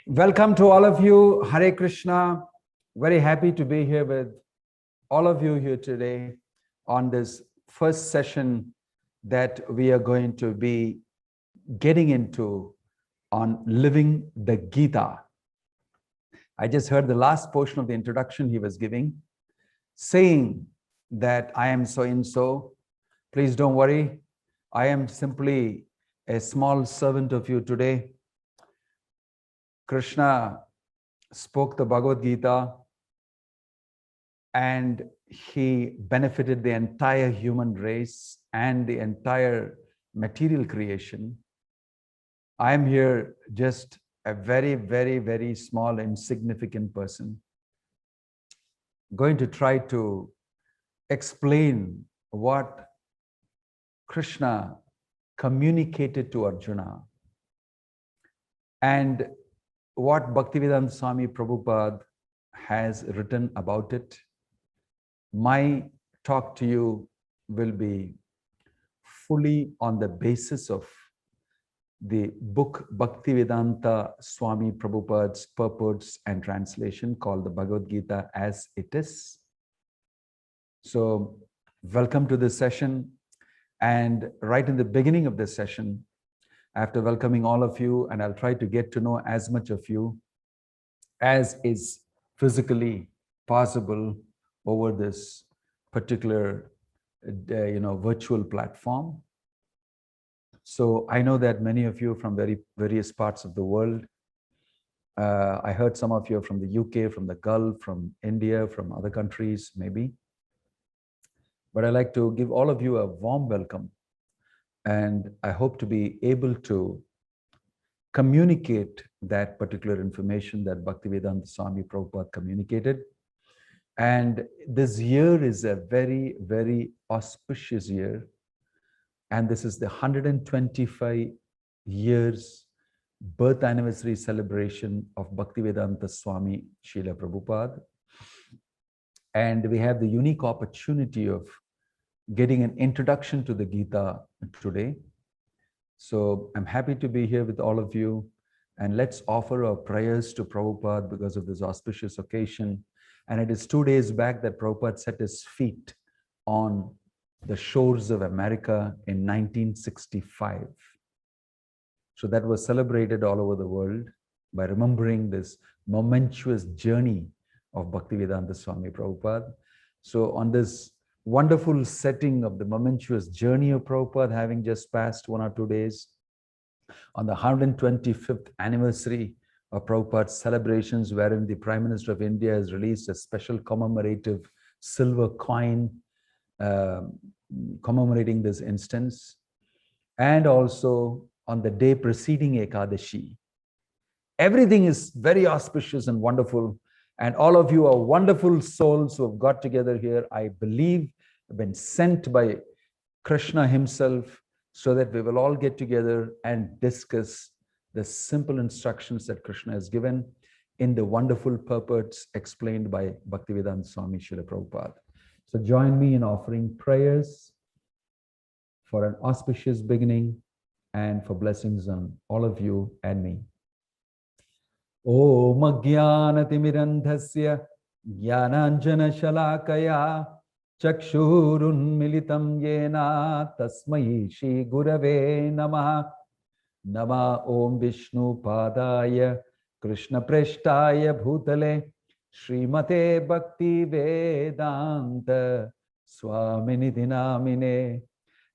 Welcome to all of you. Hare Krishna. Very happy to be here with all of you here today on this first session that we are going to be getting into on living the Gita. I just heard the last portion of the introduction he was giving, saying that I am so and so. Please don't worry. I am simply a small servant of you today. Krishna spoke the Bhagavad Gita and he benefited the entire human race and the entire material creation. I am here just a very, very, very small, insignificant person, going to try to explain what Krishna communicated to Arjuna and what Bhaktivedanta Swami Prabhupada has written about it. My talk to you will be fully on the basis of the book Bhaktivedanta Swami Prabhupada's purports and translation called the Bhagavad Gita as it is. So welcome to this session. And right in the beginning of this session, after welcoming all of you, and I'll try to get to know as much of you as is physically possible over this particular virtual platform. So I know that many of you from various parts of the world. I heard some of you from the UK, from the Gulf, from India, from other countries maybe. But I'd like to give all of you a warm welcome. And I hope to be able to communicate that particular information that Bhaktivedanta Swami Prabhupada communicated. And this year is a very, very auspicious year. And this is the 125 years birth anniversary celebration of Bhaktivedanta Swami Srila Prabhupada. And we have the unique opportunity of getting an introduction to the Gita today. So I'm happy to be here with all of you, and let's offer our prayers to Prabhupada because of this auspicious occasion. And it is 2 days back that Prabhupada set his feet on the shores of America in 1965. So that was celebrated all over the world by remembering this momentous journey of Bhaktivedanta Swami Prabhupada. So on this wonderful setting of the momentous journey of Prabhupada, having just passed 1 or 2 days, on the 125th anniversary of Prabhupada's celebrations, wherein the Prime Minister of India has released a special commemorative silver coin commemorating this instance, and also on the day preceding Ekadashi. Everything is very auspicious and wonderful. And all of you are wonderful souls who have got together here, I believe, have been sent by Krishna himself so that we will all get together and discuss the simple instructions that Krishna has given in the wonderful purports explained by Bhaktivedanta Swami Srila Prabhupada. So join me in offering prayers for an auspicious beginning and for blessings on all of you and me. Om Ajnanatimidandhasya Jnananjana Shalakaya Chakshurunmilitam Yena Tasmai Shri Gurave Namaha. Nama Om Vishnu Padaya Krishna Preshtaya Bhutale Srimate Bhakti Vedanta Swaminidhi Namine.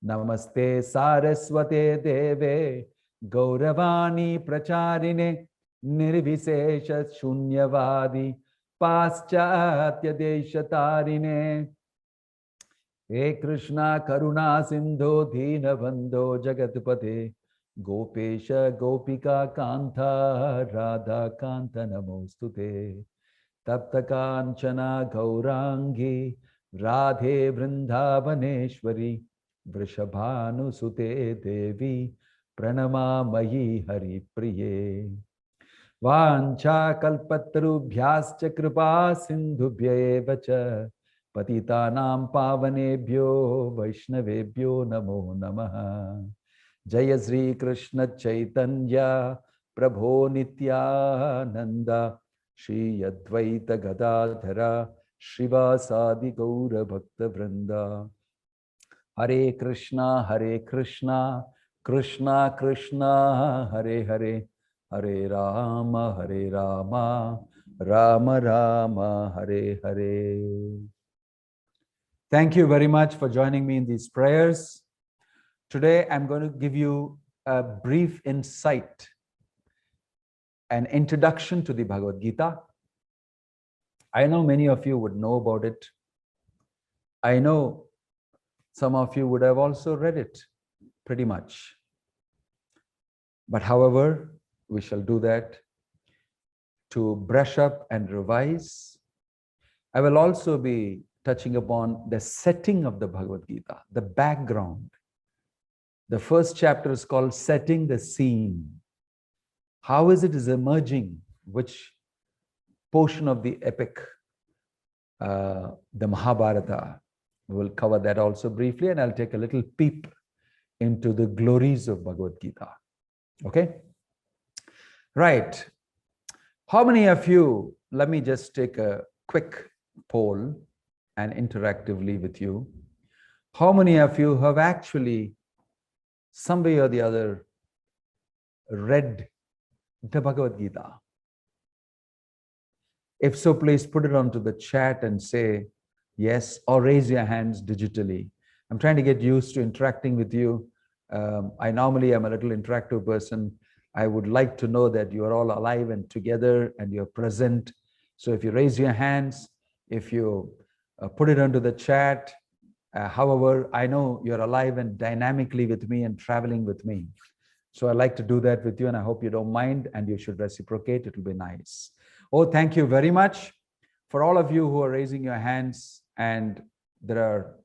Namaste Saraswate Deve Gauravani Pracharine Nirvisesha Shunyavadi Paschatya Deshatarine. He Krishna Karuna Sindho Dina Bandho Jagatpate Gopesha Gopika Kanta Radha Kanta Namostute Tapta Kanchana Gaurangi Radhe Vrindavaneshwari Vrishabhanu Sute Devi Pranamamayi Hari Priye. Vancha kalpatarubhyascha kripa sindhubhya eva cha patitanam pavanebhyo vaishnavebhyo namo namaha. Jaya Sri Krishna Chaitanya Prabho Nityananda, Shri Advaita Gadadhara, Srivasadi Gaura Bhakta Vrinda. Hare Krishna, Krishna Krishna, Hare Hare, Hare Rama, Rama Rama, Hare Hare. Thank you very much for joining me in these prayers. Today, I'm going to give you a brief insight, an introduction to the Bhagavad Gita. I know many of you would know about it. I know some of you would have also read it pretty much. But however, we shall do that to brush up and revise. I will also be touching upon the setting of the Bhagavad Gita, the background. The first chapter is called Setting the Scene. How is it emerging? Which portion of the epic, the Mahabharata? We'll cover that also briefly, and I'll take a little peep into the glories of Bhagavad Gita. Okay? Right. How many of you, let me just take a quick poll and interactively with you. How many of you have actually, some way or the other, read the Bhagavad Gita? If so, please put it onto the chat and say yes, or raise your hands digitally. I'm trying to get used to interacting with you. I normally am a little interactive person. I would like to know that you are all alive and together and you're present. So if you raise your hands, if you put it onto the chat, however, I know you're alive and dynamically with me and traveling with me. So I like to do that with you, and I hope you don't mind, and you should reciprocate. It will be nice. Oh, thank you very much for all of you who are raising your hands. And there are,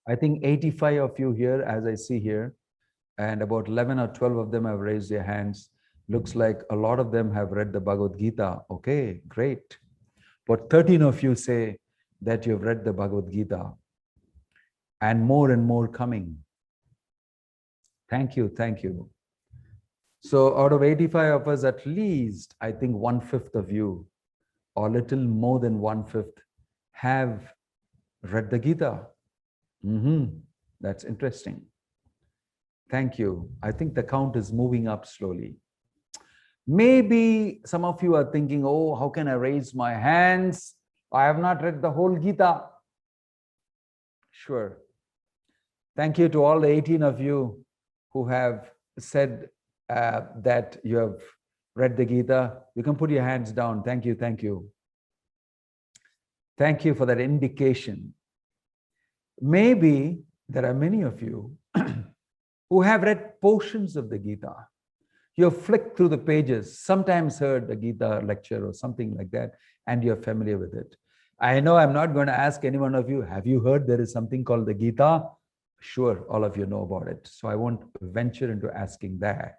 I think, 85 of you here, as I see here, and about 11 or 12 of them have raised their hands. Looks like a lot of them have read the Bhagavad Gita. Okay, great. But 13 of you say that you've read the Bhagavad Gita, and more coming. Thank you, thank you. So out of 85 of us, at least, I think 1/5 of you, or little more than 1/5, have read the Gita. That's interesting. Thank you. I think the count is moving up slowly. Maybe some of you are thinking, oh, how can I raise my hands? I have not read the whole Gita. Sure. Thank you to all the 18 of you who have said that you have read the Gita. You can put your hands down. Thank you, thank you. Thank you for that indication. Maybe there are many of you who have read portions of the Gita. You have flicked through the pages, sometimes heard the Gita lecture or something like that, and you're familiar with it. I know I'm not going to ask any one of you, have you heard there is something called the Gita? Sure, all of you know about it. So I won't venture into asking that.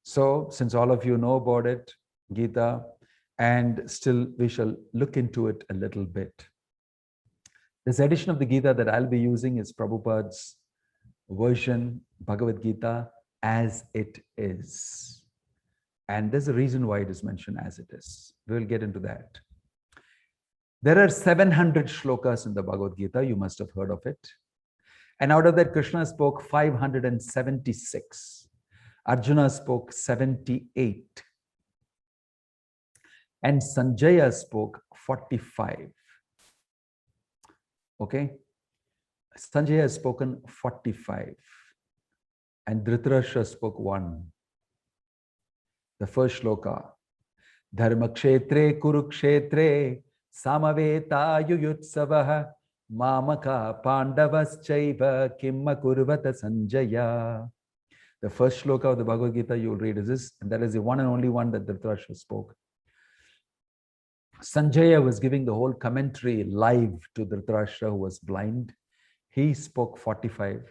So since all of you know about it, Gita, and still we shall look into it a little bit. This edition of the Gita that I'll be using is Prabhupada's version, Bhagavad Gita, as it is. And there's a reason why it is mentioned as it is. We'll get into that. There are 700 shlokas in the Bhagavad Gita. You must have heard of it. And out of that, Krishna spoke 576. Arjuna spoke 78. And Sanjaya spoke 45. Okay? Sanjaya has spoken 45. And Dhritarashtra spoke 1. The first shloka. Dharma kshetre kurukshetre samaveta yuyutsavaha mamaka pandavaschaiva kimma kurvata Sanjaya. The first shloka of the Bhagavad Gita you will read is this, and that is the one and only one that Dhritarashtra spoke. Sanjaya was giving the whole commentary live to Dhritarashtra, who was blind. He spoke 45.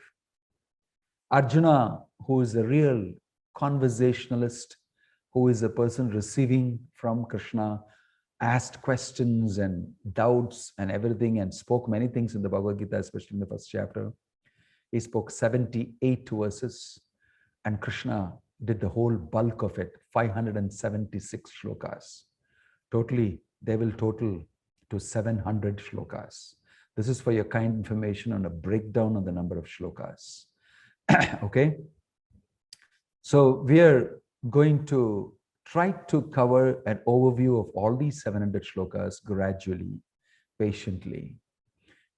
Arjuna, who is a real conversationalist, who is a person receiving from Krishna, asked questions and doubts and everything, and spoke many things in the Bhagavad Gita, especially in the first chapter. He spoke 78 verses, and Krishna did the whole bulk of it, 576 shlokas. Totally, they will total to 700 shlokas. This is for your kind information on a breakdown on the number of shlokas. Okay? So we are going to try to cover an overview of all these 700 shlokas gradually, patiently.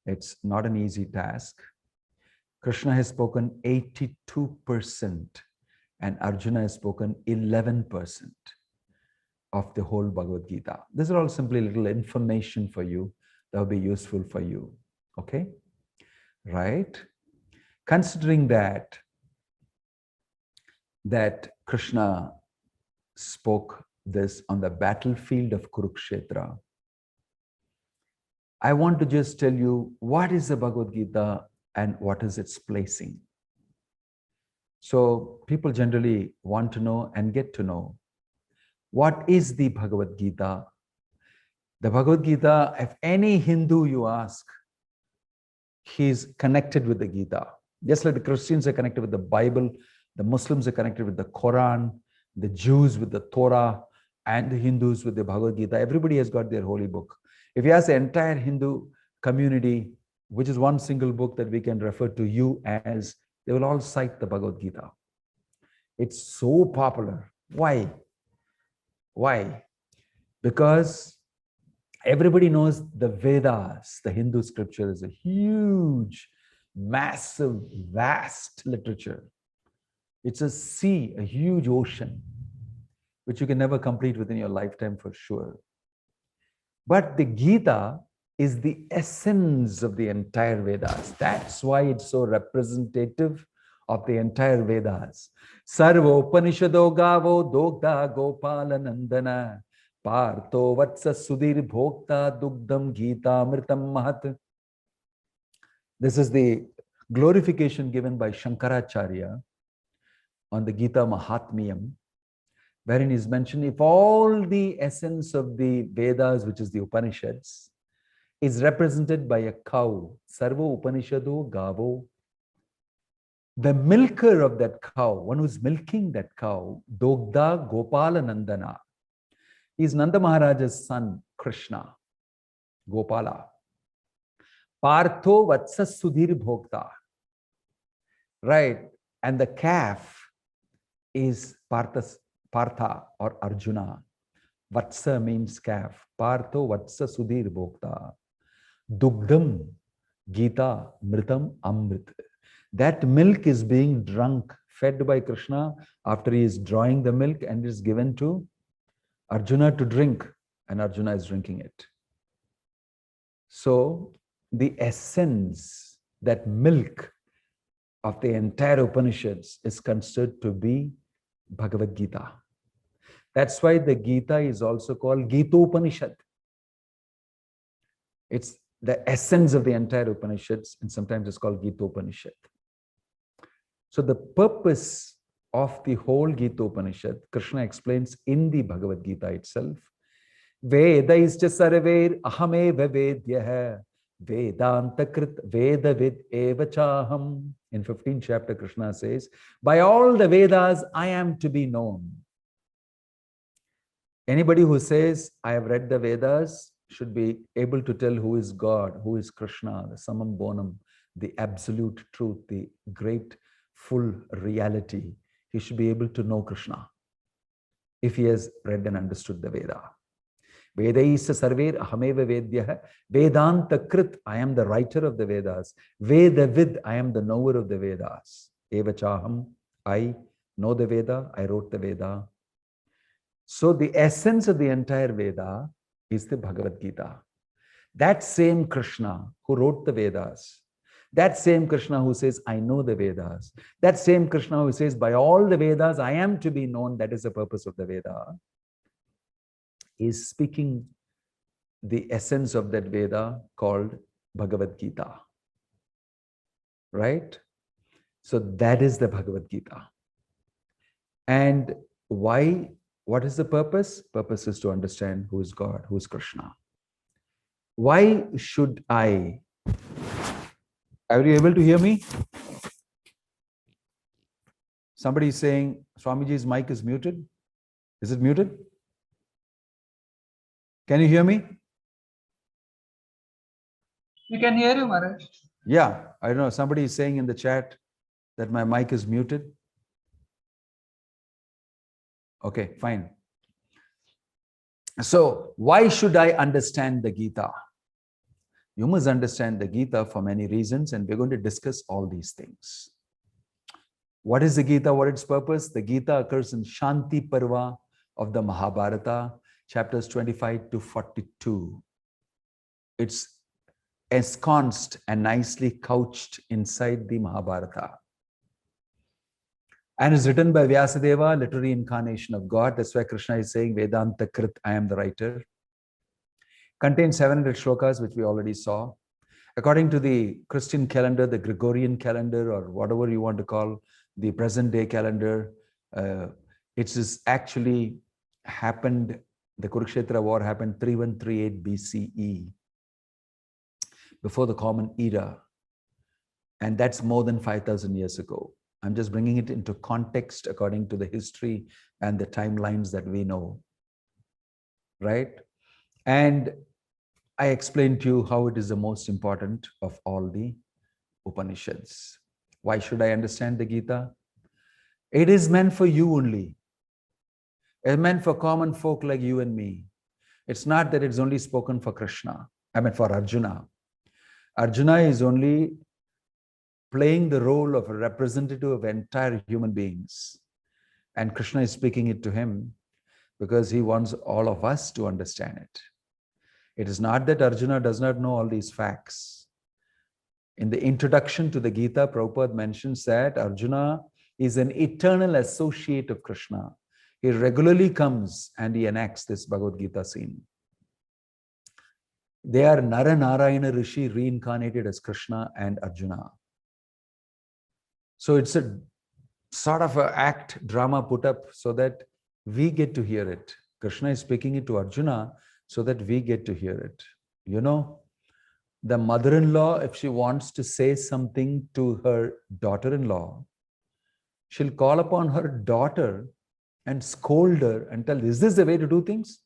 It's not an easy task. Krishna has spoken 82% and Arjuna has spoken 11% of the whole Bhagavad Gita. These are all simply little information for you that will be useful for you. Okay? Right? Considering that Krishna spoke this on the battlefield of Kurukshetra, I want to just tell you what is the Bhagavad Gita and what is its placing. So people generally want to know and get to know what is the Bhagavad Gita. The Bhagavad Gita, if any Hindu you ask, he's connected with the Gita. Just like the Christians are connected with the Bible, the Muslims are connected with the Quran, the Jews with the Torah, and the Hindus with the Bhagavad Gita. Everybody has got their holy book. If you ask the entire Hindu community, which is one single book that we can refer to you as, they will all cite the Bhagavad Gita. It's so popular. Why? Why? Because everybody knows the Vedas, the Hindu scripture, is a huge, massive, vast literature. It's a sea, a huge ocean, which you can never complete within your lifetime for sure. But the Gita is the essence of the entire Vedas. That's why it's so representative of the entire Vedas. Sarvo Upanishado Gavo Dogda Gopala Nandana Partho Vatsa Sudhir Bhokta Dugdam Gita Amritam Mahat. This is the glorification given by Shankaracharya on the Gita Mahatmyam, wherein is mentioned if all the essence of the Vedas, which is the Upanishads, is represented by a cow, Sarvo Upanishado Gavo, the milker of that cow, one who's milking that cow, Dogda Gopala Nandana, is Nanda Maharaja's son, Krishna, Gopala. Partho Vatsa Sudhir Bhokta. Right. And the calf is Partha or Arjuna. Vatsa means calf. Partho Vatsa Sudhir Bhokta. Dugdam Gita Mritam Amrit. That milk is being drunk, fed by Krishna after he is drawing the milk and is given to Arjuna to drink, and Arjuna is drinking it. So the essence, that milk of the entire Upanishads is considered to be Bhagavad Gita. That's why the Gita is also called Gita Upanishad. It's the essence of the entire Upanishads, and sometimes it's called Gita Upanishad. So the purpose of the whole Gita Upanishad, Krishna explains in the Bhagavad Gita itself. Vedaischa sarver ahame vedyah Vedantakrit Vedavid evachaham. In 15th chapter, Krishna says, by all the Vedas, I am to be known. Anybody who says, I have read the Vedas, should be able to tell who is God, who is Krishna, the summum bonum, the absolute truth, the great full reality. He should be able to know Krishna if he has read and understood the Veda. Vedaisa sarver ahameva vedyah. Vedanta krit, I am the writer of the Vedas. Vedavid, I am the knower of the Vedas. Evachaham, I know the Veda, I wrote the Veda. So the essence of the entire Veda is the Bhagavad Gita. That same Krishna who wrote the Vedas, that same Krishna who says, I know the Vedas, that same Krishna who says, by all the Vedas, I am to be known, that is the purpose of the Veda, is speaking the essence of that Veda called Bhagavad Gita. Right? So that is the Bhagavad Gita. And why? What is the purpose? Purpose is to understand who is God, who is Krishna. Why should I? Are you able to hear me? Somebody is saying Swamiji's mic is muted. Is it muted? Can you hear me? We can hear you, Maharaj. Yeah, I don't know. Somebody is saying in the chat that my mic is muted. Okay, fine. So why should I understand the Gita? You must understand the Gita for many reasons, and we're going to discuss all these things. What is the Gita? What is its purpose? The Gita occurs in Shanti Parva of the Mahabharata, chapters 25 to 42. It's ensconced and nicely couched inside the Mahabharata. And is written by Vyasadeva, literary incarnation of God. That's why Krishna is saying, Vedanta Krit, I am the writer. Contains 700 shlokas, which we already saw. According to the Christian calendar, the Gregorian calendar, or whatever you want to call the present day calendar, it is actually happened, the Kurukshetra war happened 3138 BCE, before the Common Era. And that's more than 5,000 years ago. I'm just bringing it into context according to the history and the timelines that we know, right? And I explained to you how it is the most important of all the Upanishads. Why should I understand the Gita? It is meant for you only. It's meant for common folk like you and me. It's not that it's only spoken for Krishna, for Arjuna. Arjuna is only playing the role of a representative of entire human beings. And Krishna is speaking it to him because he wants all of us to understand it. It is not that Arjuna does not know all these facts. In the introduction to the Gita, Prabhupada mentions that Arjuna is an eternal associate of Krishna. He regularly comes and he enacts this Bhagavad Gita scene. They are Nara Narayana Rishi reincarnated as Krishna and Arjuna. So it's a sort of an act drama put up so that we get to hear it. Krishna is speaking it to Arjuna so that we get to hear it. You know, the mother-in-law, if she wants to say something to her daughter-in-law, she'll call upon her daughter and scold her and tell, is this the way to do things?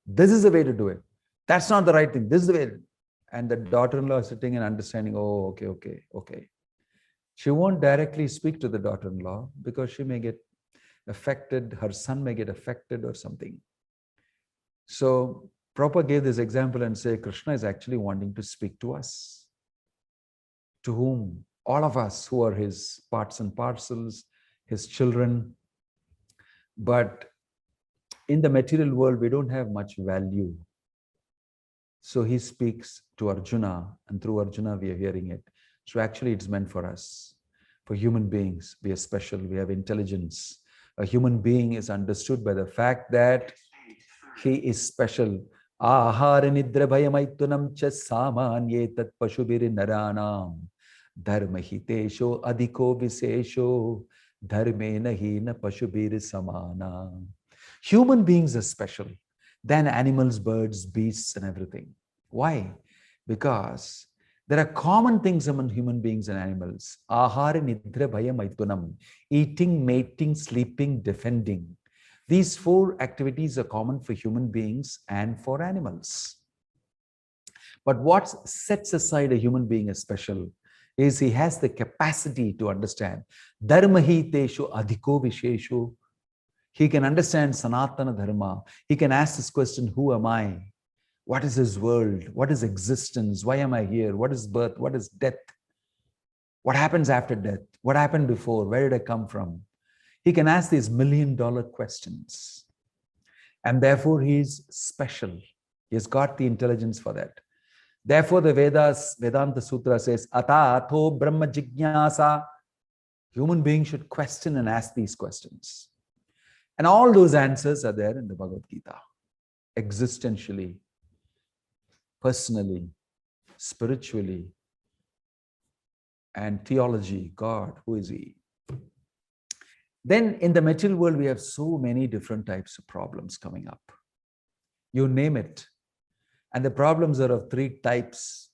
This is the way to do it. That's not the right thing. This is the way. And the daughter-in-law is sitting and understanding, oh, okay. She won't directly speak to the daughter-in-law because she may get affected, her son may get affected or something. So Prabhupada gave this example and say, Krishna is actually wanting to speak to us. To whom? All of us who are his parts and parcels, his children. But in the material world, we don't have much value. So he speaks to Arjuna, and through Arjuna, we are hearing it. So actually, it's meant for us, for human beings. We are special, we have intelligence. A human being is understood by the fact that he is special. Ahara nidra bhayamaitunam cha samanye tat pashubiri naranam dharma hitesho adhiko visesho dharmena hina pashubiri samana. Human beings are special than animals, birds, beasts, and everything. Why? Because there are common things among human beings and animals. Ahara nidra bhayamaitunam. Eating, mating, sleeping, defending. These four activities are common for human beings and for animals. But what sets aside a human being as special is he has the capacity to understand. Dharmahi teshu adhiko vishesho. He can understand Sanatana Dharma. He can ask this question, who am I? What is this world? What is existence? Why am I here? What is birth? What is death? What happens after death? What happened before? Where did I come from? He can ask these million-dollar questions. And therefore, he's special. He's got the intelligence for that. Therefore, the Vedas, Vedanta Sutra says, Atato Brahma Jignasa. Human beings should question and ask these questions. And all those answers are there in the Bhagavad Gita. Existentially, personally, spiritually, and theology, God, who is he? Then in the material world, we have so many different types of problems coming up. You name it. And the problems are of three types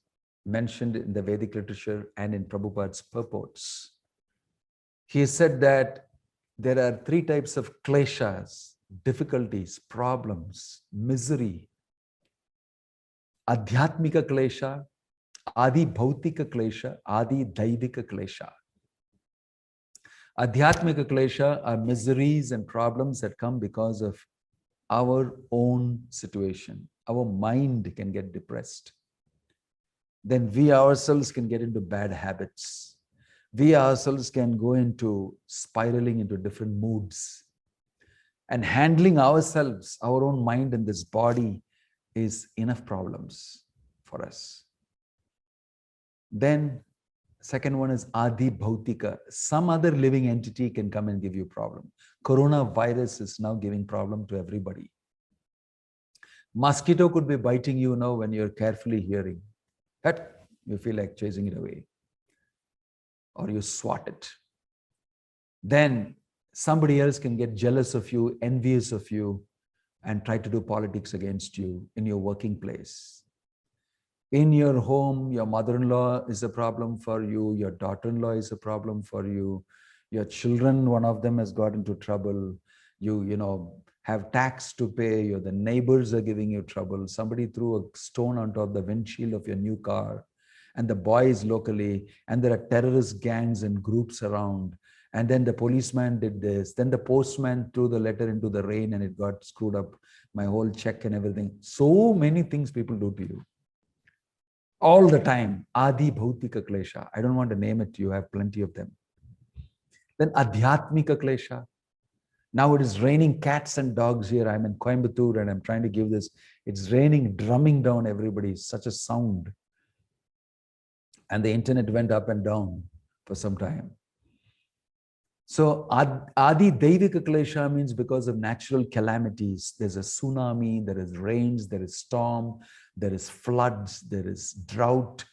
mentioned in the Vedic literature and in Prabhupada's purports. He said that there are three types of kleshas, difficulties, problems, misery. Adhyatmika klesha, Adi bhautika klesha, Adi daivika klesha. Adhyatmika klesha are miseries and problems that come because of our own situation. Our mind can get depressed. Then we ourselves can get into bad habits. We ourselves can go into spiraling into different moods. And handling ourselves, our own mind and this body is enough problems for us. Then second one is Adi Bhautika. Some other living entity can come and give you problem. Coronavirus is now giving problem to everybody. Mosquito could be biting you now when you're carefully hearing. That you feel like chasing it away. Or you swat it. Then somebody else can get jealous of you, envious of you, and try to do politics against you in your working place. In your home, your mother-in-law is a problem for you, your daughter-in-law is a problem for you, your children, one of them has got into trouble, you have tax to pay, the neighbors are giving you trouble, somebody threw a stone on top of the windshield of your new car, and the boys locally, and there are terrorist gangs and groups around, and then the policeman did this, then the postman threw the letter into the rain and it got screwed up, my whole check and everything. So many things people do to you. All the time, Adi Bhautika Klesha. I don't want to name it, you have plenty of them. Then Adhyatmika Klesha. Now it is raining cats and dogs here. I'm in Coimbatore and I'm trying to give this. It's raining, drumming down everybody, such a sound. And the internet went up and down for some time. So Adi Daivika Klesha means because of natural calamities. There's a tsunami, there is rains, there is storm, there is floods, there is drought.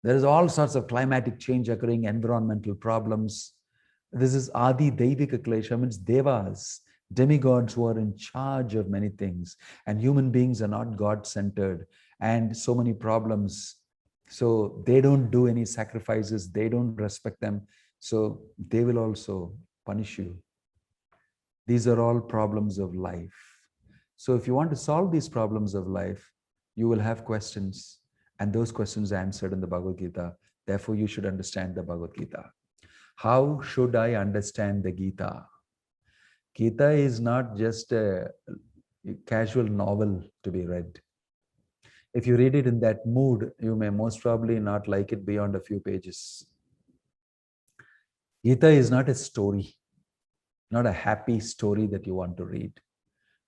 There is all sorts of climatic change occurring, environmental problems. This is Adi Daivika Klesha, means devas, demigods who are in charge of many things. And human beings are not God-centered and so many problems. So they don't do any sacrifices, they don't respect them. So they will also punish you. These are all problems of life. So if you want to solve these problems of life, you will have questions, and those questions are answered in the Bhagavad Gita. Therefore, you should understand the Bhagavad Gita. How should I understand the Gita? Gita is not just a casual novel to be read. If you read it in that mood, you may most probably not like it beyond a few pages. Gita is not a story, not a happy story that you want to read.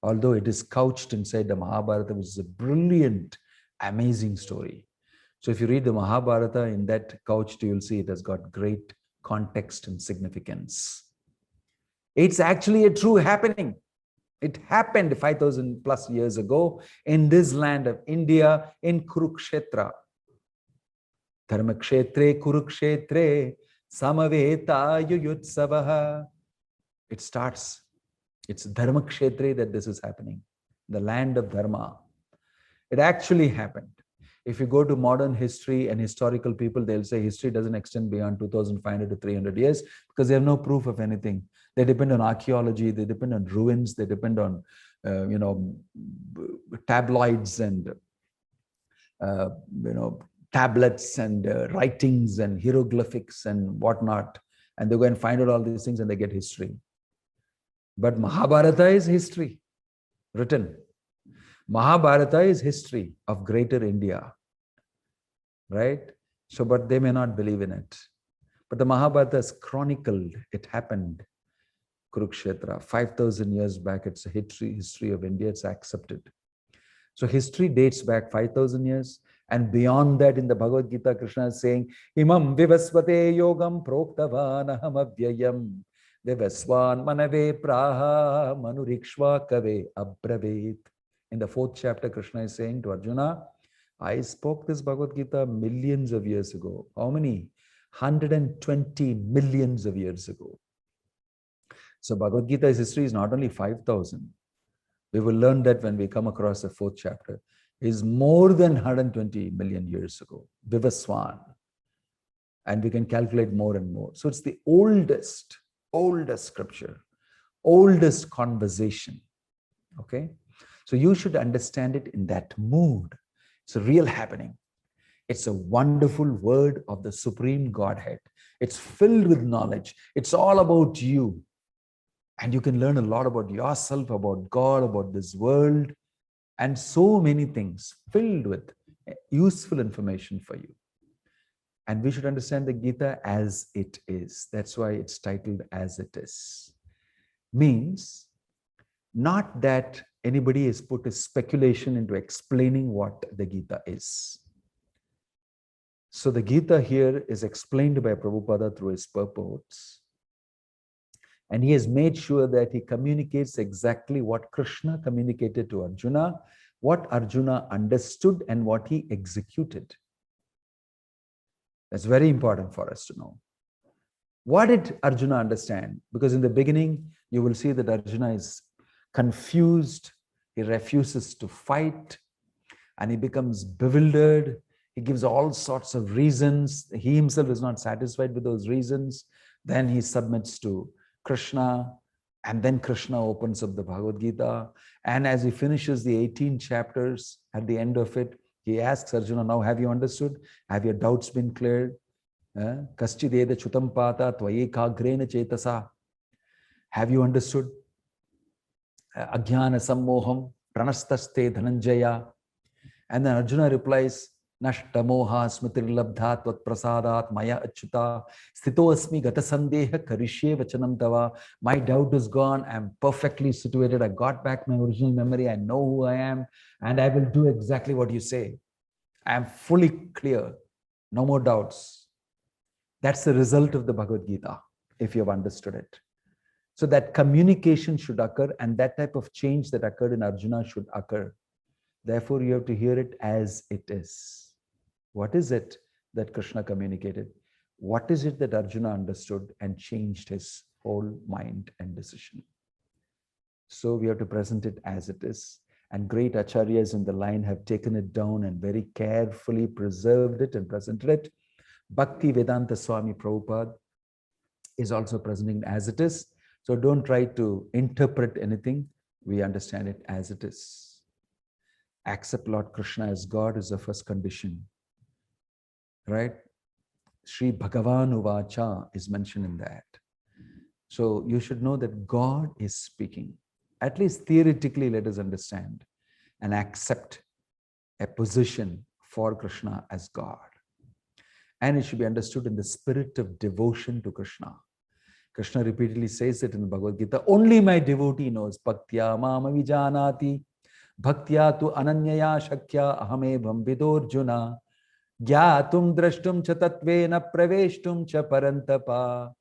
Although it is couched inside the Mahabharata, which is a brilliant, amazing story. So if you read the Mahabharata in that couched, you will see it has got great context and significance. It's actually a true happening. It happened 5,000 plus years ago in this land of India, in Kurukshetra. Dharmakshetre Kurukshetre Samaveta Yuyutsavaha. It starts. It's Dharmakshetre that this is happening, the land of Dharma. It actually happened. If you go to modern history and historical people, they'll say history doesn't extend beyond 2,500 to 300 years because they have no proof of anything. They depend on archaeology, they depend on ruins, they depend on, tabloids and, tablets and writings and hieroglyphics and whatnot. And they go and find out all these things and they get history. But Mahabharata is history written. Mahabharata is history of greater India, right? So, but they may not believe in it. But the Mahabharata is chronicled. It happened. Kurukshetra, 5,000 years back, it's a history of India, it's accepted. So history dates back 5,000 years. And beyond that, in the Bhagavad Gita, Krishna is saying, Imam vivasvate yogam proktavan aham avyayam vivasvan manave praha manurikshva kave abravet. In the 4th chapter, Krishna is saying to Arjuna, I spoke this Bhagavad Gita millions of years ago. How many? 120 millions of years ago. So Bhagavad Gita's history is not only 5,000. We will learn that when we come across the 4th chapter. Is more than 120 million years ago. Vivaswan. And we can calculate more and more. So it's the oldest oldest scripture, oldest conversation. Okay? So you should understand it in that mood. It's a real happening. It's a wonderful word of the Supreme Godhead. It's filled with knowledge. It's all about you. And you can learn a lot about yourself, about God, about this world, and so many things filled with useful information for you. And we should understand the Gita as it is. That's why it's titled As It Is. Means not that anybody has put a speculation into explaining what the Gita is. So the Gita here is explained by Prabhupada through his purports. And he has made sure that he communicates exactly what Krishna communicated to Arjuna, what Arjuna understood and what he executed. That's very important for us to know. What did Arjuna understand? Because in the beginning, you will see that Arjuna is confused. He refuses to fight and he becomes bewildered. He gives all sorts of reasons. He himself is not satisfied with those reasons. Then he submits to Krishna, and then Krishna opens up the Bhagavad Gita. And as he finishes the 18 chapters, at the end of it, he asks Arjuna, now have you understood? Have your doubts been cleared? Kaschideda chutam pata tvayekagrena chetasa. Have you understood? Ajnana sammoham pranastaste dhananjaya. And then Arjuna replies, Nashta moha smritir labdha tvat prasadat maya achyuta sthito asmi gata sandeha karishye vachanam tava. My doubt is gone. I'm perfectly situated. I got back my original memory. I know who I am and I will do exactly what you say. I am fully clear. No more doubts. That's the result of the Bhagavad Gita, if you have understood it. So that communication should occur and that type of change that occurred in Arjuna should occur. Therefore, you have to hear it as it is. What is it that Krishna communicated? What is it that Arjuna understood and changed his whole mind and decision? So we have to present it as it is. And great acharyas in the line have taken it down and very carefully preserved it and presented it. Bhakti Vedanta Swami Prabhupada is also presenting it as it is. So don't try to interpret anything. We understand it as it is. Accept Lord Krishna as God is the first condition. Right? Sri Bhagavan Uvacha is mentioned in that. So you should know that God is speaking. At least theoretically, let us understand and accept a position for Krishna as God. And it should be understood in the spirit of devotion to Krishna. Krishna repeatedly says it in the Bhagavad Gita, only my devotee knows. Bhaktya mama vijanati, bhaktya tu ananyaya shakya ahamebham vidorjuna. Gyatum drashtum cha tatvena praveshtum cha parantapa.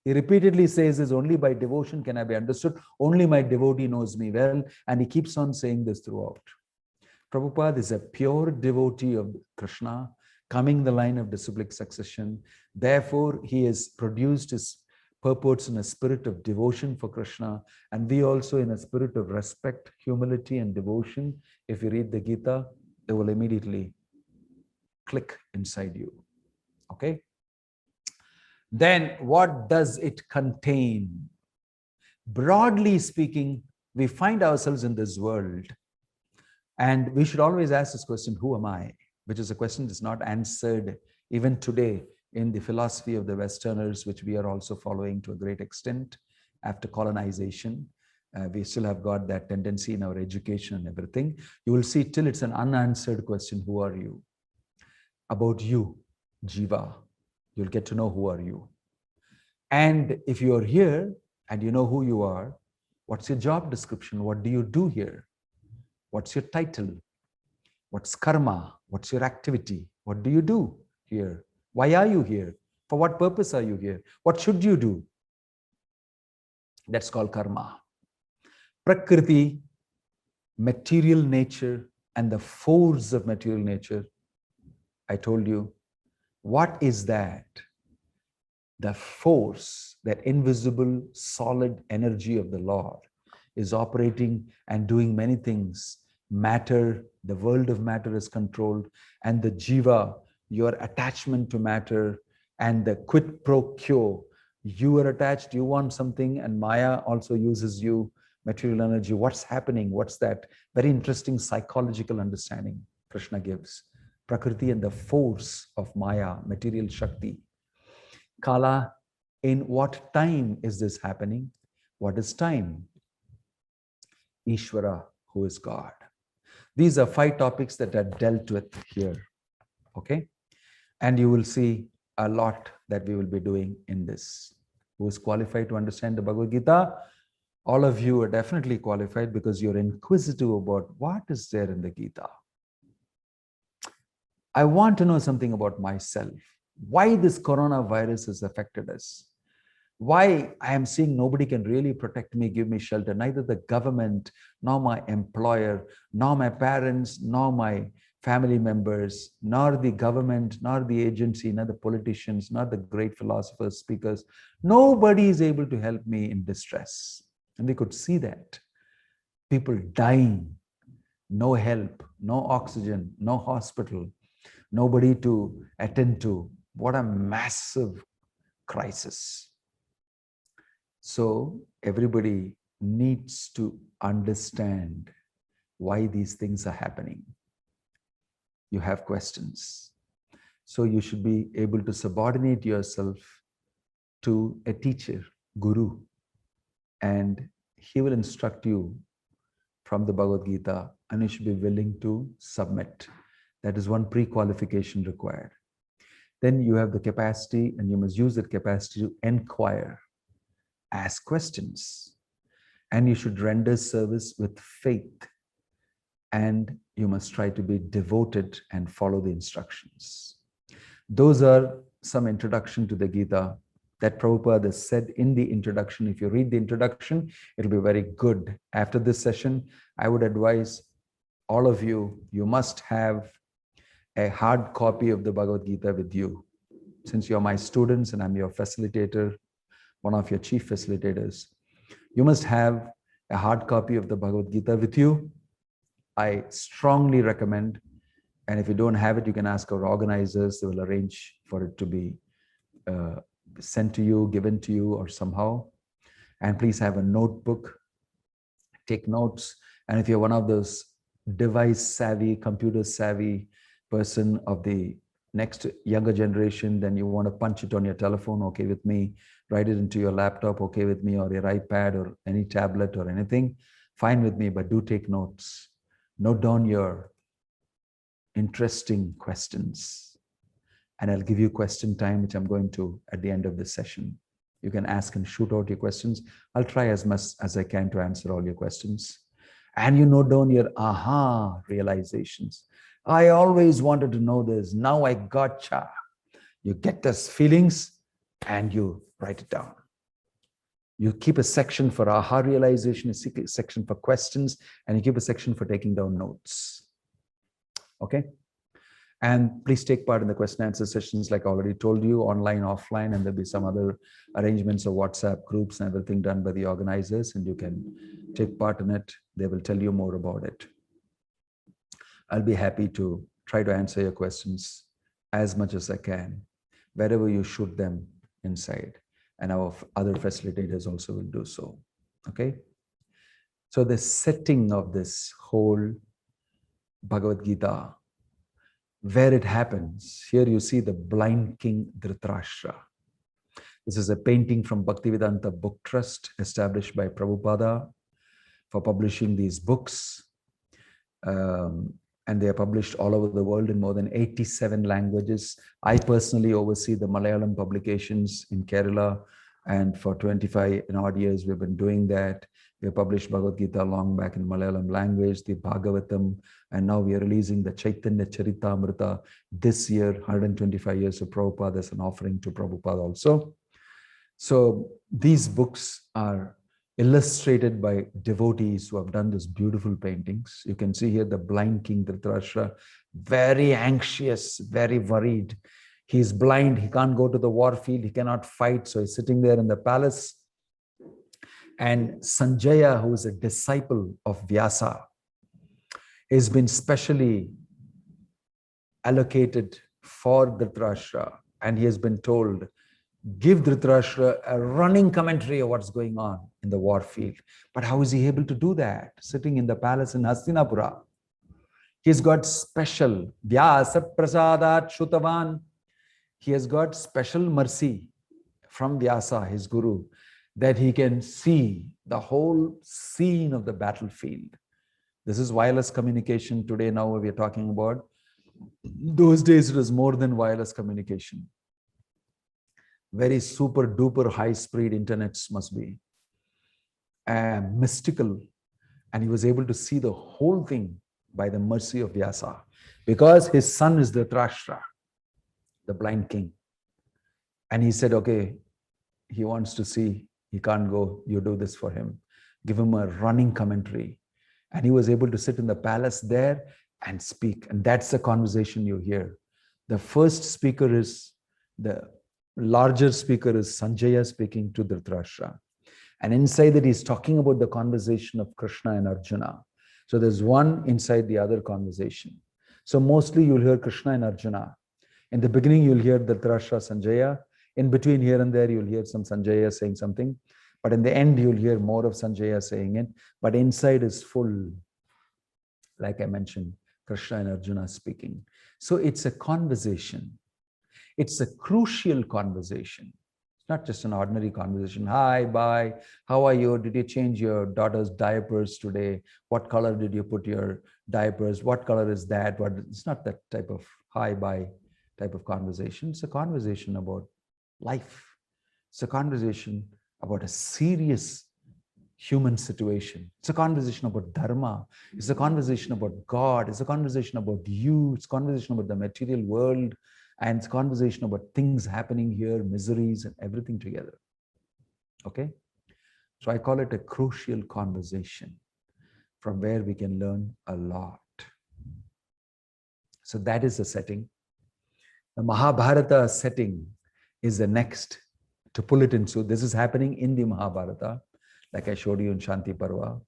He repeatedly says this, only by devotion can I be understood. Only my devotee knows me well. And he keeps on saying this throughout. Prabhupada is a pure devotee of Krishna, coming the line of disciplic succession. Therefore, he has produced his purports in a spirit of devotion for Krishna. And we also in a spirit of respect, humility, and devotion. If you read the Gita, it will immediately click inside you. Okay? Then what does it contain? Broadly speaking, we find ourselves in this world and we should always ask this question, who am I? Which is a question that's not answered even today in the philosophy of the Westerners, which we are also following to a great extent after colonization. We still have got that tendency in our education and everything. You will see till it's an unanswered question, who are you? About you, Jiva, you'll get to know who are you. And if you are here and you know who you are, what's your job description? What do you do here? What's your title? What's karma? What's your activity? What do you do here? Why are you here? For what purpose are you here? What should you do? That's called karma. Prakriti, material nature, and the force of material nature. I told you, what is that? The force, that invisible, solid energy of the Lord is operating and doing many things. Matter, the world of matter is controlled, and the jiva, your attachment to matter, and the quid pro quo, You are attached, you want something, and Maya also uses you, material energy. What's happening? What's that? Very interesting psychological understanding Krishna gives. Prakriti and the force of Maya, material Shakti. Kala, in what time is this happening? What is time? Ishvara, who is God. These are 5 topics that are dealt with here. Okay? And you will see a lot that we will be doing in this. Who is qualified to understand the Bhagavad Gita? All of you are definitely qualified because you're inquisitive about what is there in the Gita. I want to know something about myself. Why this coronavirus has affected us. Why I am seeing nobody can really protect me, give me shelter. Neither the government, nor my employer, nor my parents, nor my family members, nor the government, nor the agency, nor the politicians, nor the great philosophers, speakers. Nobody is able to help me in distress. And we could see that. People dying, no help, no oxygen, no hospital, nobody to attend to. What a massive crisis. So everybody needs to understand why these things are happening. You have questions. So you should be able to subordinate yourself to a teacher, guru, and he will instruct you from the Bhagavad Gita, and you should be willing to submit. That is one pre-qualification required. Then you have the capacity, and you must use that capacity to inquire, ask questions, and you should render service with faith, and you must try to be devoted and follow the instructions. Those are some introduction to the Gita that Prabhupada has said in the introduction. If you read the introduction, it'll be very good. After this session, I would advise all of you, you must have a hard copy of the Bhagavad Gita with you. Since you're my students and I'm your facilitator, one of your chief facilitators, you must have a hard copy of the Bhagavad Gita with you. I strongly recommend, and if you don't have it, you can ask our organizers. They will arrange for it to be sent to you, given to you, or somehow. And please have a notebook, take notes. And if you're one of those device savvy, computer savvy person of the next younger generation, then you want to punch it on your telephone, okay with me. Write it into your laptop, okay with me, or your iPad or any tablet or anything, fine with me, but do take notes. Note down your interesting questions. And I'll give you question time, which I'm going to at the end of this session. You can ask and shoot out your questions. I'll try as much as I can to answer all your questions. And you note down your aha realizations. I always wanted to know this. Now I gotcha. You get those feelings and you write it down. You keep a section for aha realization, a section for questions, and you keep a section for taking down notes. Okay? And please take part in the question and answer sessions, like I already told you, online, offline, and there'll be some other arrangements of WhatsApp groups and everything done by the organizers, and you can take part in it. They will tell you more about it. I'll be happy to try to answer your questions as much as I can, wherever you shoot them inside. And our other facilitators also will do so. Okay? So the setting of this whole Bhagavad Gita, where it happens, here you see the blind king Dhritarashtra. This is a painting from Bhaktivedanta Book Trust, established by Prabhupada for publishing these books. And they are published all over the world in more than 87 languages. I personally oversee the Malayalam publications in Kerala, and for 25 odd years we've been doing that. We have published Bhagavad Gita long back in Malayalam language, the Bhagavatam, and now we are releasing the Chaitanya Charitamrita this year, 125 years of Prabhupada as an offering to Prabhupada also. So these books are illustrated by devotees who have done these beautiful paintings. You can see here the blind king Dhritarashtra, very anxious, very worried. He's blind, he can't go to the war field, he cannot fight, so he's sitting there in the palace. And Sanjaya, who is a disciple of Vyasa, has been specially allocated for Dhritarashtra, and he has been told give Dhritarashtra a running commentary of what's going on in the war field. But how is he able to do that? Sitting in the palace in Hastinapura. He's got special Vyasa Prasadat Shutavan. He has got special mercy from Vyasa, his guru, that he can see the whole scene of the battlefield. This is wireless communication today. Now we are talking about. Those days it was more than wireless communication. Very super duper high speed internets must be mystical. And he was able to see the whole thing by the mercy of Vyasa, because his son is Dhritarashtra, the blind king. And he said, okay, he wants to see, he can't go, you do this for him. Give him a running commentary. And he was able to sit in the palace there and speak. And that's the conversation you hear. The first speaker is, the larger speaker is Sanjaya speaking to Dhritarashtra. And inside that, he's talking about the conversation of Krishna and Arjuna. So there's one inside the other conversation. So mostly you'll hear Krishna and Arjuna. In the beginning, you'll hear Dhritarashtra, Sanjaya. In between here and there, you'll hear some Sanjaya saying something. But in the end, you'll hear more of Sanjaya saying it. But inside is full, like I mentioned, Krishna and Arjuna speaking. So it's a conversation. It's a crucial conversation. It's not just an ordinary conversation. Hi, bye, how are you? Did you change your daughter's diapers today? What color did you put your diapers? What color is that? It's not that type of hi, bye type of conversation. It's a conversation about life. It's a conversation about a serious human situation. It's a conversation about dharma. It's a conversation about God. It's a conversation about you. It's a conversation about the material world. And it's a conversation about things happening here, miseries and everything together. Okay? So I call it a crucial conversation from where we can learn a lot. So that is the setting. The Mahabharata setting is the next to pull it into. This is happening in the Mahabharata, like I showed you in Shanti Parva.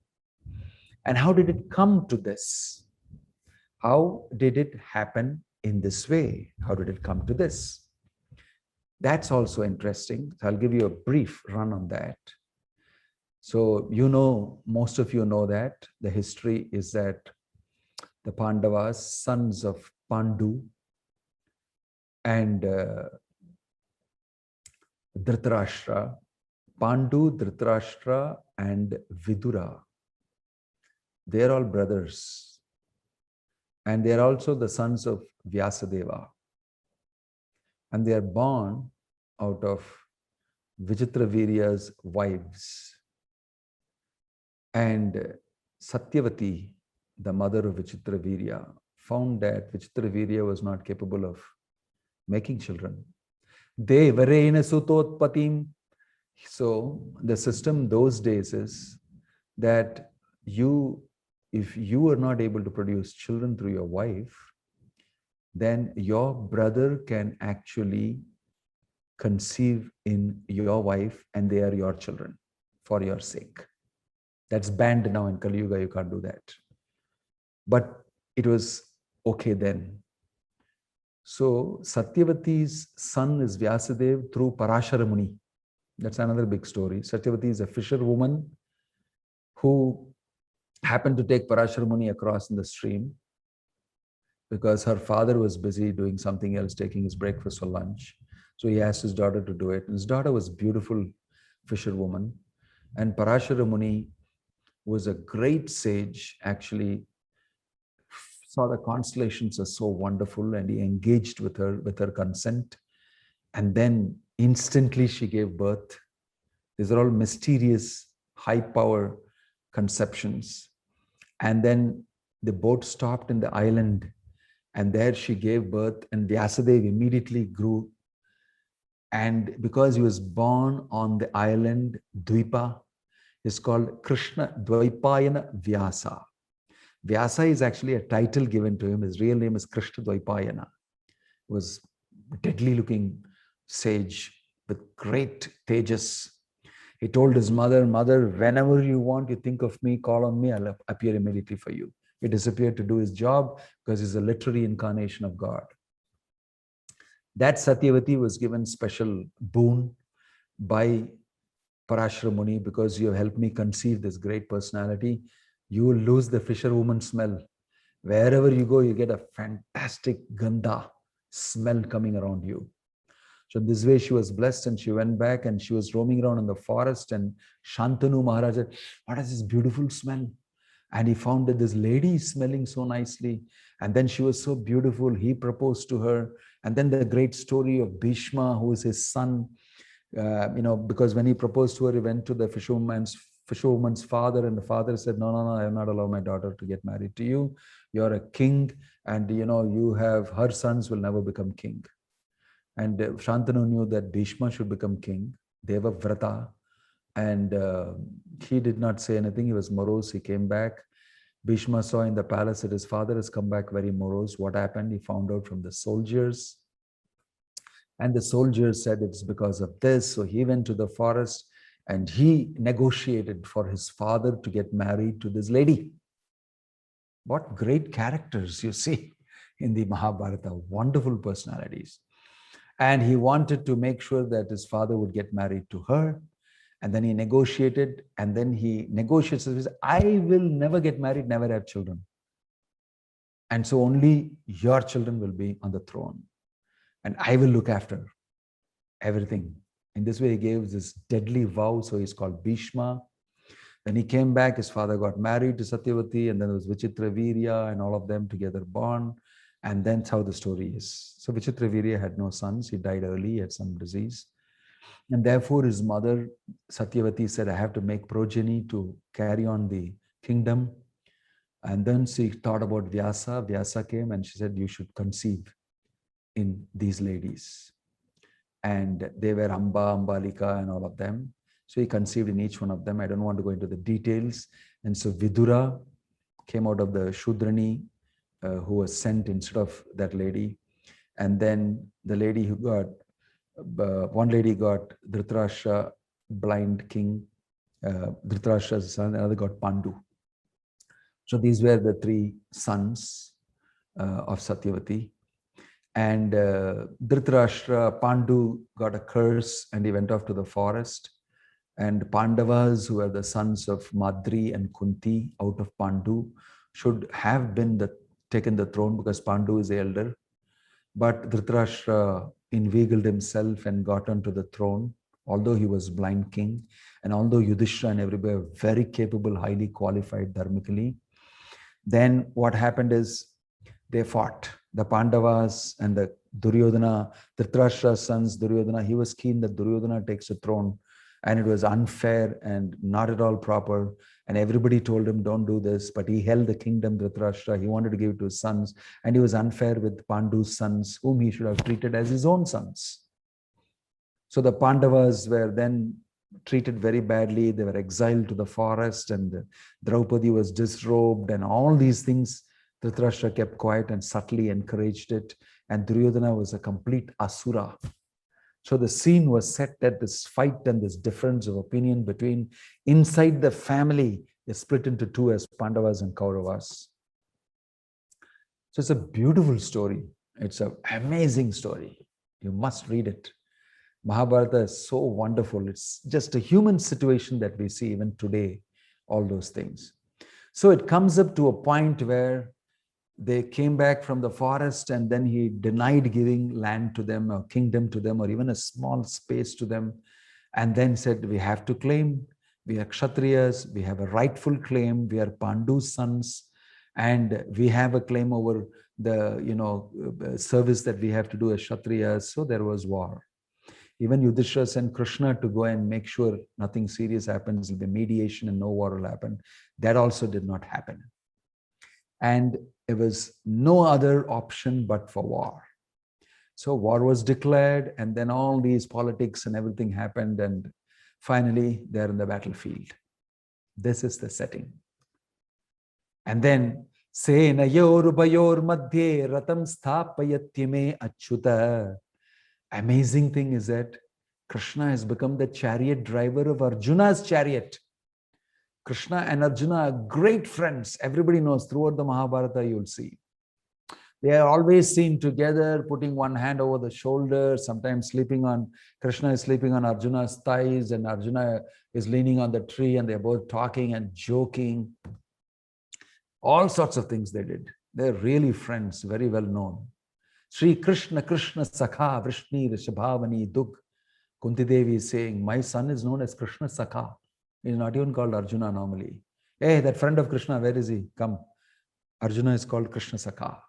And how did it come to this? How did it happen in this way? How did it come to this? That's also interesting. So I'll give you a brief run on that. So you know, most of you know that the history is that the Pandavas, sons of Pandu and Dhritarashtra, Pandu, Dhritarashtra and Vidura, they're all brothers. And they're also the sons of Vyasadeva. And they are born out of Vichitravirya's wives. And Satyavati, the mother of Vichitravirya, found that Vichitravirya was not capable of making children. Devarena sutotpatim. So the system those days is that if you are not able to produce children through your wife, then your brother can actually conceive in your wife and they are your children for your sake. That's banned now in Kali Yuga, you can't do that. But it was okay then. So Satyavati's son is Vyasadeva through Parashara Muni. That's another big story. Satyavati is a fisherwoman who happened to take Parashara Muni across in the stream because her father was busy doing something else, taking his breakfast or lunch. So he asked his daughter to do it. And his daughter was a beautiful fisherwoman. And Parashara Muni was a great sage, actually saw the constellations as so wonderful and he engaged with her consent. And then instantly she gave birth. These are all mysterious, high power conceptions. And then the boat stopped in the island and there she gave birth and Vyasadeva immediately grew. And because he was born on the island Dvipa, it's called Krishna Dvaipayana Vyasa. Vyasa is actually a title given to him. His real name is Krishna Dvaipayana. He was a deadly looking sage with great tejas. He told his mother, "Mother, whenever you want, you think of me, call on me, I'll appear immediately for you." He disappeared to do his job because he's a literary incarnation of God. That Satyavati was given special boon by Parashara Muni, because you have helped me conceive this great personality. You will lose the fisherwoman smell. Wherever you go, you get a fantastic gandha smell coming around you. So this way she was blessed, and she went back and she was roaming around in the forest, and Shantanu Maharaj said, what is this beautiful smell? And he found that this lady is smelling so nicely. And then she was so beautiful. He proposed to her. And then the great story of Bhishma, who is his son, because when he proposed to her, he went to the fisherwoman's father, and the father said, no, I will not allow my daughter to get married to you. You're a king, and you have her sons will never become king. And Shantanu knew that Bhishma should become king, Devavrata, and he did not say anything. He was morose. He came back. Bhishma saw in the palace that his father has come back very morose. What happened? He found out from the soldiers. And the soldiers said it's because of this. So he went to the forest and he negotiated for his father to get married to this lady. What great characters you see in the Mahabharata, wonderful personalities. And he wanted to make sure that his father would get married to her. And then he negotiated, and then he negotiates. He says, I will never get married, never have children. And so only your children will be on the throne. And I will look after everything. In this way, he gave this deadly vow. So he's called Bhishma. Then he came back. His father got married to Satyavati, and then there was Vichitravirya, and all of them together born. And that's how the story is. So Vichitravirya had no sons. He died early. He had some disease. And therefore, his mother, Satyavati, said, I have to make progeny to carry on the kingdom. And then she thought about Vyasa. Vyasa came and she said, you should conceive in these ladies. And they were Amba, Ambalika, and all of them. So he conceived in each one of them. I don't want to go into the details. And so Vidura came out of the Shudrani, who was sent instead of that lady. And then the lady who got, one lady got Dhritarashtra, blind king, Dhritarashtra's son, another got Pandu. So these were the three sons of Satyavati. And Dhritarashtra, Pandu got a curse and he went off to the forest. And Pandavas, who are the sons of Madri and Kunti out of Pandu, should have been taken the throne because Pandu is the elder. But Dhritarashtra inveigled himself and got onto the throne, although he was blind king. And although Yudhishthira and everybody were very capable, highly qualified dharmically, then what happened is they fought. The Pandavas and the Duryodhana, Dhritarashtra's sons, Duryodhana, he was keen that Duryodhana takes the throne. And it was unfair and not at all proper. And everybody told him, don't do this. But he held the kingdom, Dhritarashtra. He wanted to give it to his sons. And he was unfair with Pandu's sons, whom he should have treated as his own sons. So the Pandavas were then treated very badly. They were exiled to the forest, and Draupadi was disrobed, and all these things. Dhritarashtra kept quiet and subtly encouraged it. And Duryodhana was a complete asura. So the scene was set at this fight and this difference of opinion between inside the family. They split into two as Pandavas and Kauravas. So it's a beautiful story. It's an amazing story. You must read it. Mahabharata is so wonderful. It's just a human situation that we see even today, all those things. So it comes up to a point where they came back from the forest, and then he denied giving land to them or kingdom to them or even a small space to them, and then said, we have to claim, we are Kshatriyas, we have a rightful claim, we are Pandu's sons, and we have a claim over the service that we have to do as Kshatriyas. So there was war. Even Yudhishthira sent Krishna to go and make sure nothing serious happens, there'll be mediation and no war will happen. That also did not happen. And there was no other option but for war. So war was declared, and then all these politics and everything happened, and finally they're in the battlefield. This is the setting. And then Senayor Ubayor Madhye Ratam Sthapayatyame Achyuta. Amazing thing is that Krishna has become the chariot driver of Arjuna's chariot. Krishna and Arjuna are great friends. Everybody knows throughout the Mahabharata, you'll see. They are always seen together, putting one hand over the shoulder, sometimes Krishna is sleeping on Arjuna's thighs, and Arjuna is leaning on the tree, and they're both talking and joking. All sorts of things they did. They're really friends, very well known. Sri Krishna, Krishna Sakha, Vrishni, Rishabhavani, Dug. Kunti Devi is saying, my son is known as Krishna Sakha. He's not even called Arjuna normally. Hey, that friend of Krishna, where is he? Come. Arjuna is called Krishna Sakha.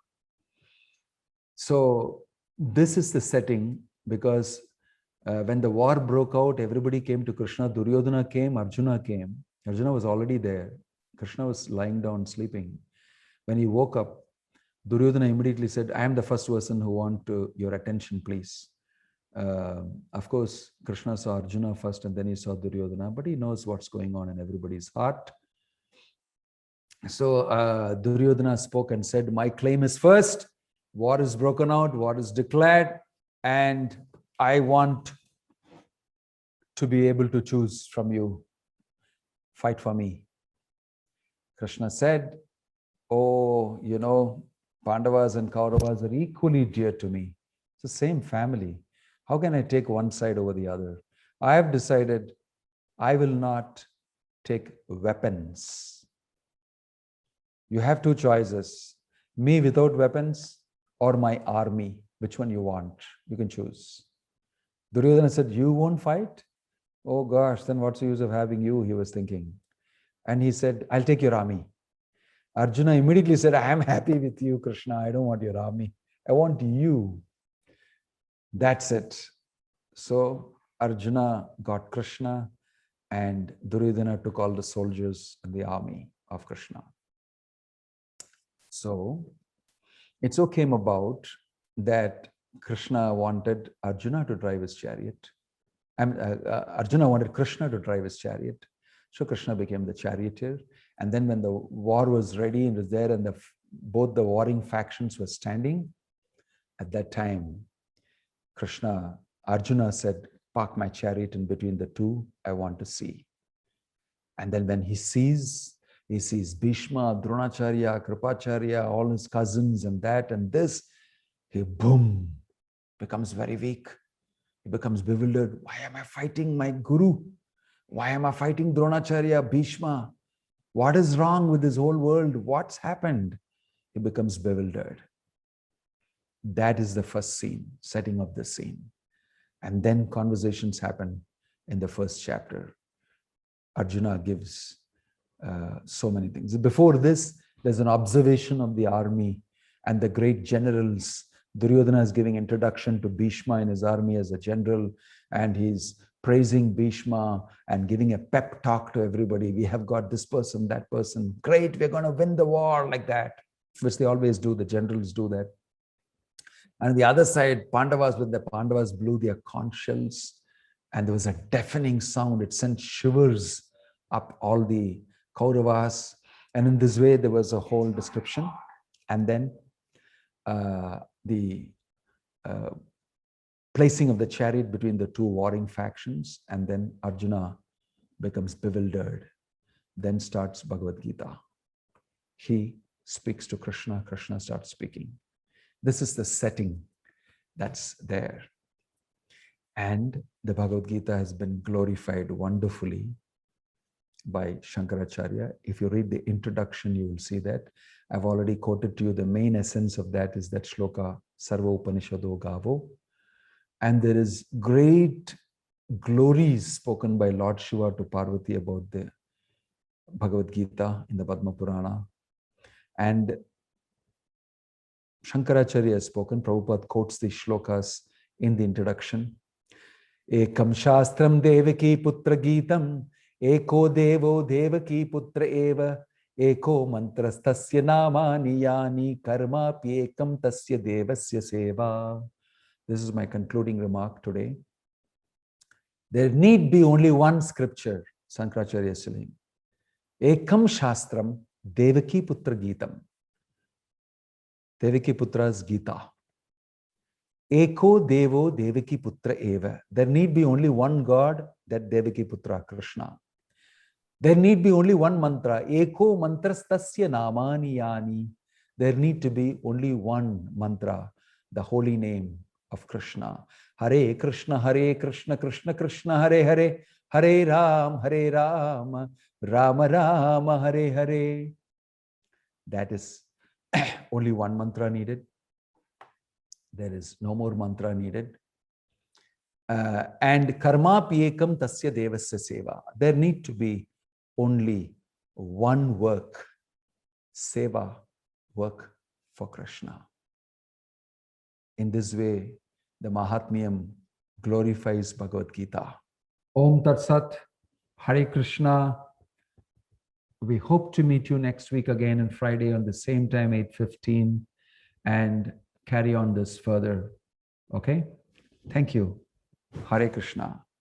So this is the setting, because when the war broke out, everybody came to Krishna. Duryodhana came, Arjuna came. Arjuna was already there. Krishna was lying down sleeping. When he woke up, Duryodhana immediately said, I am the first person who want your attention, please. Of course, Krishna saw Arjuna first, and then he saw Duryodhana, but he knows what's going on in everybody's heart. So Duryodhana spoke and said, my claim is first. War is broken out, war is declared, and I want to be able to choose from you. Fight for me. Krishna said, oh, you know, Pandavas and Kauravas are equally dear to me. It's the same family. How can I take one side over the other? I have decided I will not take weapons. You have two choices, me without weapons or my army. Which one you want? You can choose. Duryodhana said, you won't fight? Oh gosh, then what's the use of having you? He was thinking. And he said, I'll take your army. Arjuna immediately said, I am happy with you, Krishna. I don't want your army. I want you. That's it. So Arjuna got Krishna, and Duryodhana took all the soldiers and the army of Krishna. So it so came about that Krishna wanted Arjuna to drive his chariot. Arjuna wanted Krishna to drive his chariot. So Krishna became the charioteer. And then when the war was ready and was there, and both the warring factions were standing, at that time, Arjuna said, park my chariot in between the two, I want to see. And then when he sees Bhishma, Dronacharya, Kripacharya, all his cousins and that and this, he boom, becomes very weak. He becomes bewildered. Why am I fighting my guru? Why am I fighting Dronacharya, Bhishma? What is wrong with this whole world? What's happened? He becomes bewildered. That is the first scene, setting of the scene. And then conversations happen in the first chapter. Arjuna gives so many things. Before this, there's an observation of the army and the great generals. Duryodhana is giving introduction to Bhishma in his army as a general, and he's praising Bhishma and giving a pep talk to everybody. We have got this person, that person. Great, we're going to win the war, like that, which they always do. The generals do that. And on the other side, Pandavas, when the Pandavas blew their conch shells, and there was a deafening sound. It sent shivers up all the Kauravas. And in this way, there was a whole description. And then the placing of the chariot between the two warring factions. And then Arjuna becomes bewildered. Then starts Bhagavad Gita. He speaks to Krishna. Krishna starts speaking. This is the setting that's there. And the Bhagavad Gita has been glorified wonderfully by Shankaracharya. If you read the introduction, you will see that. I've already quoted to you the main essence of that is that shloka, Sarva Upanishado Gavo. And there is great glories spoken by Lord Shiva to Parvati about the Bhagavad Gita in the Padma Purana. And Shankaracharya has spoken. Prabhupada quotes these shlokas in the introduction. Ekam Shastram Devaki Putra Gitam, Eko Devo Devaki Putra Eva, Eko Mantras Tasya Namani Yani Karma Pyekam Tasya Devasya Seva. This is my concluding remark today. There need be only one scripture, Shankaracharya is saying. Ekam Shastram Devaki Putra Gitam. Devaki Putra's Gita. Eko Devo Devaki Putra Eva. There need be only one God, that Devaki Putra, Krishna. There need be only one mantra. Eko mantras tasya namani yani. There need to be only one mantra, the holy name of Krishna. Hare Krishna, Krishna Krishna, Hare Hare, Hare Ram, Rama Rama, Hare Hare. That is only one mantra needed. There is no more mantra needed. And karma piyekam tasya devasya seva. There need to be only one work, seva, work for Krishna. In this way, the Mahatmyam glorifies Bhagavad Gita. Om Tat Sat, Hare Krishna. We hope to meet you next week again on Friday on the same time, 8:15, and carry on this further. Okay? Thank you. Hare Krishna.